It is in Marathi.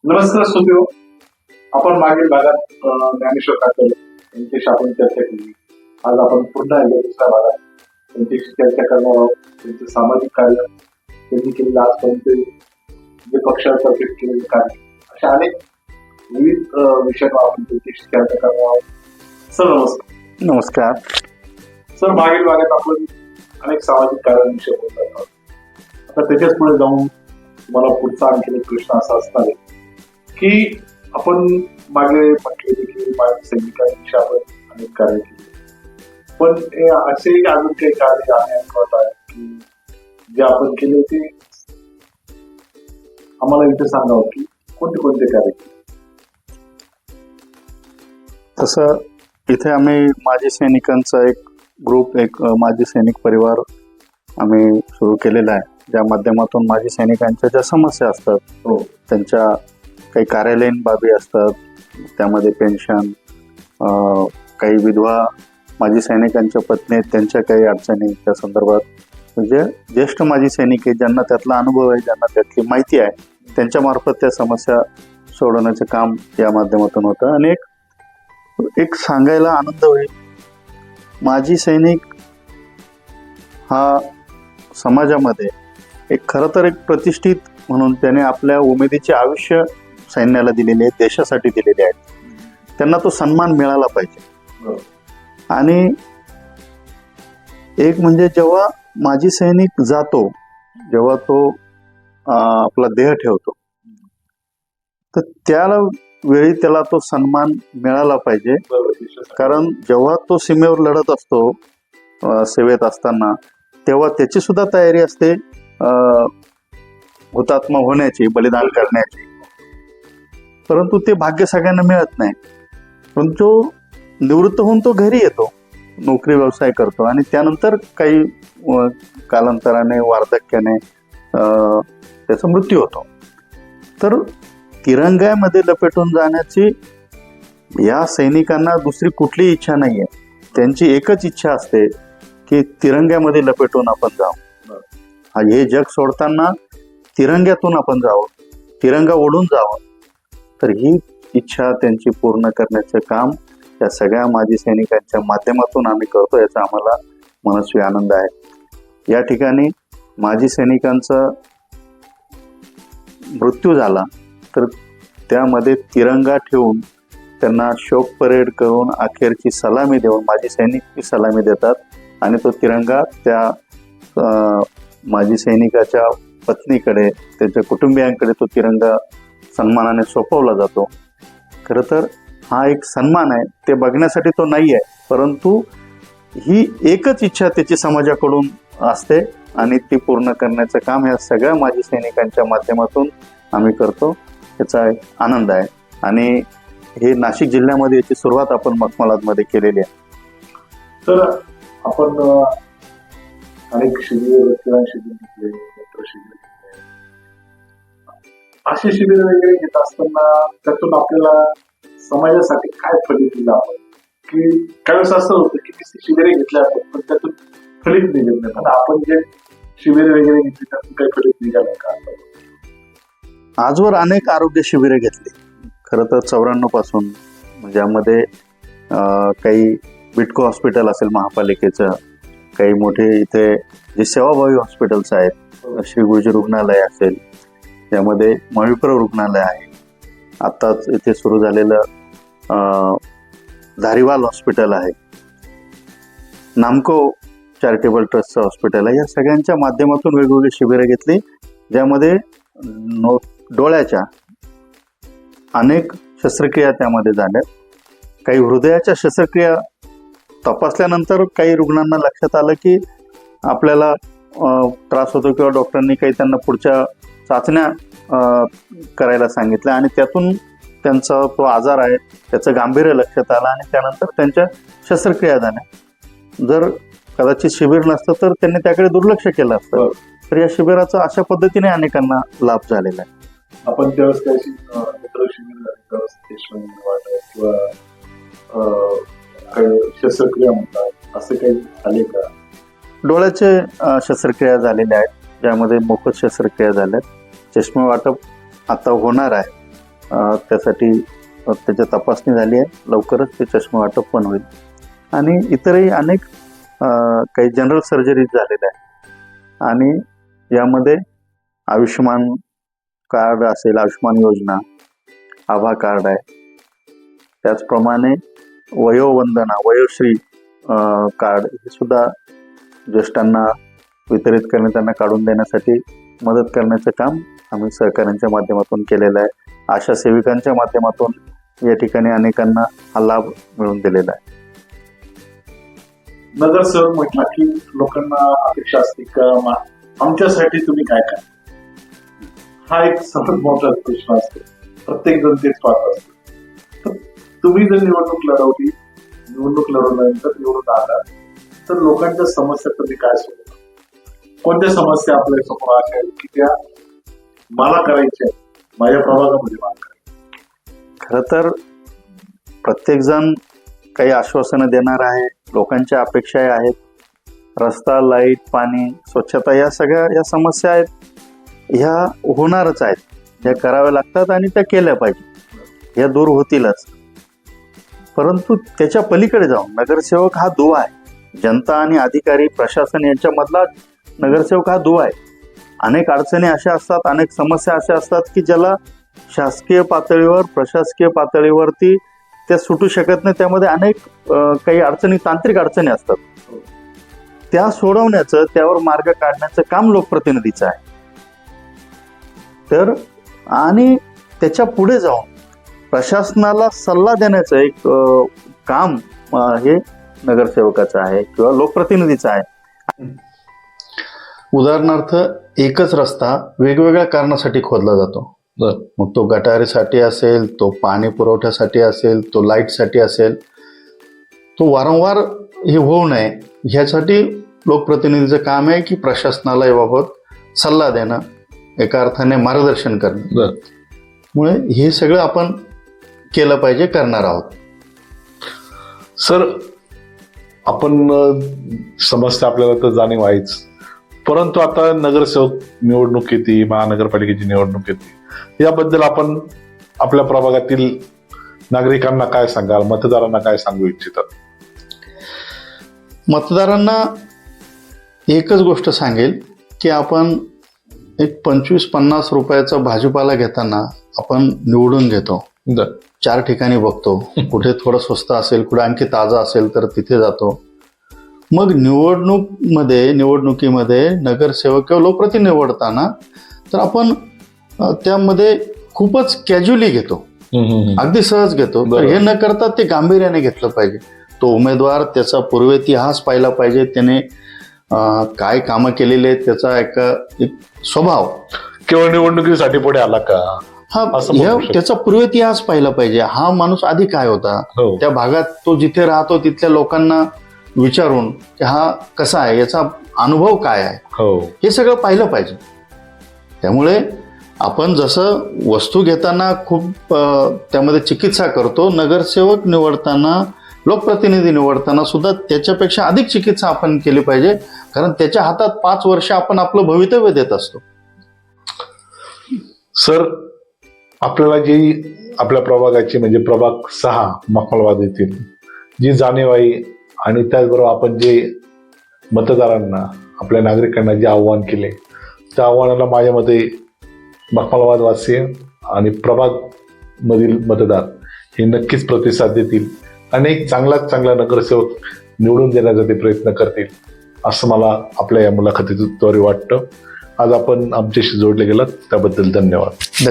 नमस्कार सुदेव. आपण मागील भागात ज्ञानेश्वर कातर यांच्याशी आपण चर्चा केली. आज आपण पुन्हा एकदा दुसऱ्या भागात त्यांच्याशी चर्चा करणार आहोत. त्यांचं सामाजिक कार्य, त्यांनी केलेलं आजपर्यंत जे पक्षातर्फे केलेले कार्य, अशा अनेक विविध विषयांवर आपण त्यांच्याशी चर्चा करणार आहोत. सर नमस्कार. नमस्कार सर, मागील भागात आपण अनेक सामाजिक कार्यांविषयी बोलत आहोत. आता त्याच्याच पुढे जाऊन मला पुढचा आणखी एक प्रश्न असा असणार आहे की आपण मागे म्हटले की माजी सैनिकांविषयी आपण अनेक कार्य केले, पण असे अजून काही कार्य ऐकवत आहे की जे आपण केले होते, आम्हाला इथे सांगावं की कोणते कोणते कार्य केले. तसं इथे आम्ही माजी सैनिकांचा एक ग्रुप, एक माजी सैनिक परिवार आम्ही सुरू केलेला आहे, ज्या माध्यमातून माजी सैनिकांच्या ज्या समस्या असतात, त्यांच्या काही कार्यालयीन बाबी असतात, त्यामध्ये पेन्शन, काही विधवा माजी सैनिकांच्या पत्नी आहेत, त्यांच्या काही अडचणी त्या संदर्भात, म्हणजे ज्येष्ठ माजी सैनिक आहेत ज्यांना त्यातला अनुभव आहे, ज्यांना त्यातली माहिती आहे, त्यांच्या मार्फत त्या समस्या सोडवण्याचं काम या माध्यमातून होतं. आणि एक सांगायला आनंद होईल, माजी सैनिक हा समाजामध्ये एक खरं तर एक प्रतिष्ठित म्हणून त्याने आपल्या उमेदीचे आयुष्य सैन्याला दिलेले आहे, देशासाठी दिलेले आहेत, त्यांना तो सन्मान मिळाला पाहिजे. आणि एक म्हणजे जेव्हा माजी सैनिक जातो, जेव्हा तो आपला देह ठेवतो, तर त्याला वेळी त्याला तो सन्मान मिळाला पाहिजे. कारण जेव्हा तो सीमेवर लढत असतो सेवेत असताना, तेव्हा त्याची सुद्धा तयारी असते हुतात्मा होण्याची, बलिदान करण्याची, परंतु ते भाग्य सगळ्यांना मिळत नाही. पण तो निवृत्त होऊन तो घरी येतो, नोकरी व्यवसाय करतो, आणि त्यानंतर काही कालांतराने, वार्धक्याने त्याचा मृत्यू होतो. तर तिरंग्यामध्ये लपेटून जाण्याची या सैनिकांना दुसरी कुठलीही इच्छा नाहीये. त्यांची एकच इच्छा असते की तिरंग्यामध्ये लपेटून आपण जावं, हे जग सोडताना तिरंग्यातून आपण जावं, तिरंगा ओढून जावं. तर ही इच्छा त्यांची पूर्ण करण्याचं काम या सगळ्या माजी सैनिकांच्या माध्यमातून आम्ही करतो, याचा आम्हाला मनस्वी आनंद आहे. या ठिकाणी माजी सैनिकांचा मृत्यू झाला तर त्यामध्ये तिरंगा ठेवून त्यांना शोक परेड करून अखेरची सलामी देऊन माजी सैनिक ती सलामी देतात, आणि तो तिरंगा त्या माजी सैनिकाच्या पत्नीकडे, त्यांच्या कुटुंबियांकडे तो तिरंगा सन्मानाने सोपवला जातो. खरं तर हा एक सन्मान आहे, ते बघण्यासाठी तो नाही आहे, परंतु ही एकच इच्छा त्याची समाजाकडून असते, आणि ती पूर्ण करण्याचं काम ह्या सगळ्या माजी सैनिकांच्या माध्यमातून आम्ही करतो. याचा एक आनंद आहे. आणि हे नाशिक जिल्ह्यामध्ये याची सुरुवात आपण मखमलातमध्ये केलेली आहे. तर आपण अनेक शिबिर, रक्तदान शिबिर घेतले, नेत्र शिबिर घेतले. असे शिबिर वगैरे घेत असताना त्यातून आपल्याला समाजासाठी काय फलित दिलं आपण, की काही वेळेस असं होतं की ती शिबिरे घेतल्या आपण, पण त्यातून फलित निघत नाही. पण आपण जे शिबिर वगैरे घेतली त्यातून काही फलित निघालं का? आजवर अनेक आरोग्य शिबिरे घेतली, खरं तर 94 पासून. ज्यामध्ये काही बिटको हॉस्पिटल असेल महापालिकेचं, काही मोठे इथे जे सेवाभावी हॉस्पिटल्स आहेत, श्री गुरुजी रुग्णालय असेल, त्यामध्ये महाविप्र रुग्णालय आहे, आत्ताच इथे सुरू झालेलं धारीवाल हॉस्पिटल आहे, नामको चॅरिटेबल ट्रस्टचं हॉस्पिटल आहे. या सगळ्यांच्या माध्यमातून वेगवेगळी शिबिरं घेतली, ज्यामध्ये डोळ्याच्या अनेक शस्त्रक्रिया त्यामध्ये झाल्या. काही हृदयाच्या शस्त्रक्रिया तपासल्यानंतर काही रुग्णांना लक्षात आलं की आपल्याला त्रास होतो, किंवा डॉक्टरांनी काही त्यांना पुढच्या चाचण्या करायला सांगितल्या, आणि त्यातून त्यांचा तो आजार आहे त्याचं गांभीर्य लक्षात आलं, आणि त्यानंतर त्यांच्या शस्त्रक्रिया झाल्या. जर कदाचित शिबिर नसतं तर त्यांनी त्याकडे दुर्लक्ष केलं असतं. तर या शिबिराचा अशा पद्धतीने अनेकांना लाभ झालेला आहे. आपण त्यावेळेस काही मित्र शिबिर झाले किंवा काही शस्त्रक्रिया म्हणतात, असं काही झाले का? डोळ्याचे शस्त्रक्रिया झालेल्या आहेत, ज्यामध्ये मोफत शस्त्रक्रिया झाल्यात. चष्मे वाटप आता होणार आहे, त्यासाठी त्याची तपासणी झाली आहे. लवकरच ते चष्मा वाटप पण होईल. आणि इतरही अनेक काही जनरल सर्जरीज झालेल्या आहेत. आणि यामध्ये आयुष्यमान कार्ड असेल, आयुष्यमान योजना, आभा कार्ड आहे. त्याचप्रमाणे वयोवंदना, वयोश्री कार्ड हे सुद्धा ज्येष्ठांना वितरित करणे, त्यांना काढून देण्यासाठी मदत करण्याचं काम आम्ही सहकाऱ्यांच्या माध्यमातून केलेलं आहे. आशा सेविकांच्या माध्यमातून या ठिकाणी अनेकांना हा लाभ मिळवून दिलेला आहे. नगरसेवक म्हटला की लोकांना अपेक्षा असते का आमच्यासाठी तुम्ही काय काय, हा एक सर्वात मोठा प्रश्न असतो. प्रत्येक जण तेच पाहत असतो. तर तुम्ही जर निवडणूक लढवल्यानंतर निवडून आला तर लोकांच्या समस्या तुम्ही काय सोडवता? कोणत्या समस्या आपल्या समोर अशा आहेत की त्या मला करायच्या, माझ्या प्रभागामध्ये मला करायच्या? खरं तर प्रत्येकजण काही आश्वासनं देणार आहे. लोकांच्या अपेक्षाही आहेत. रस्ता, लाईट, पाणी, स्वच्छता या सगळ्या या समस्या आहेत, ह्या होणारच आहेत. ह्या कराव्या लागतात आणि त्या केल्या पाहिजे. ह्या दूर होतीलच. परंतु त्याच्या पलीकडे जाऊन नगरसेवक हा दुवा आहे. जनता आणि अधिकारी, प्रशासन यांच्यामधला नगरसेवक हा दुवा आहे. अनेक अडचणी अशा असतात, अनेक समस्या अशा असतात की ज्याला शासकीय पातळीवर, प्रशासकीय पातळीवरती त्या सुटू शकत नाही. त्यामध्ये अनेक काही अडचणी, तांत्रिक अडचणी असतात. त्या सोडवण्याचं, त्यावर मार्ग काढण्याचं काम लोकप्रतिनिधीचं आहे. तर आणि त्याच्या पुढे जाऊन प्रशासनाला सल्ला देण्याचं एक काम हे नगरसेवकाचं आहे किंवा लोकप्रतिनिधीचं आहे. उदाहरणार्थ, एकच रस्ता वेगवेगळ्या कारणासाठी खोदला जातो. मग तो गटारीसाठी असेल, तो पाणी पुरवठ्यासाठी असेल, तो लाईटसाठी असेल. तो वारंवार हे होऊ नये ह्यासाठी लोकप्रतिनिधीचं काम आहे की प्रशासनाला याबाबत सल्ला देणं, एका अर्थाने मार्गदर्शन करणं. मुळे हे सगळं आपण केलं पाहिजे, करणार आहोत. सर, आपण समस्या आपल्याला तर जाणीव आहेच, परंतु आता नगरसेवक निवडणूक येते, महानगरपालिकेची निवडणूक येते, याबद्दल आपण आपल्या प्रभागातील नागरिकांना काय सांगाल, मतदारांना काय सांगू इच्छितात? मतदारांना एकच गोष्ट सांगेल की आपण एक 25-50 रुपयाचा भाजीपाला घेताना आपण निवडून घेतो. 4 ठिकाणी बघतो, कुठे थोडं स्वस्त असेल, कुठे आणखी ताजा असेल तर तिथे जातो. मग निवडणुकीमध्ये नगरसेवक किंवा लोकप्रतिनिधी निवडताना तर आपण त्यामध्ये खूपच कॅज्युअली घेतो, अगदी सहज घेतो. तर हे न करता ते गांभीर्याने घेतलं पाहिजे. तो उमेदवार त्याचा पूर्वेतिहास पाहिला पाहिजे, त्याने काय कामं केलेले आहेत, त्याचा एक स्वभाव. केवळ निवडणुकीसाठी पुढे आला का, त्याचा पूर्वेतिहास पाहिला पाहिजे. हा माणूस आधी काय होता, त्या भागात तो जिथे राहतो तिथल्या लोकांना विचारून की हा कसा आहे, याचा अनुभव काय आहे, हे सगळं पाहिलं पाहिजे. त्यामुळे आपण जसं वस्तू घेताना खूप त्यामध्ये चिकित्सा करतो, नगरसेवक निवडताना, लोकप्रतिनिधी निवडताना सुद्धा त्याच्यापेक्षा अधिक चिकित्सा आपण केली पाहिजे. कारण त्याच्या हातात 5 वर्ष आपण आपलं भवितव्य देत असतो. सर, आपल्याला जी आपल्या प्रभागाची म्हणजे प्रभाग 6 मखमलवाद येथील जी जाणीव आहे आणि त्याचबरोबर आपण जे मतदारांना, आपल्या नागरिकांना जे आव्हान केले, त्या आव्हानाला माझ्या मते मखमलवादवासी आणि प्रभाग मधील मतदार हे नक्कीच प्रतिसाद देतील. अनेक चांगला नगरसेवक निवडून देण्याचा ते प्रयत्न करतील असं मला आपल्या या मुलाखतीद्वारे वाटतं. आज आपण आमच्याशी जोडले गेलात त्याबद्दल धन्यवाद.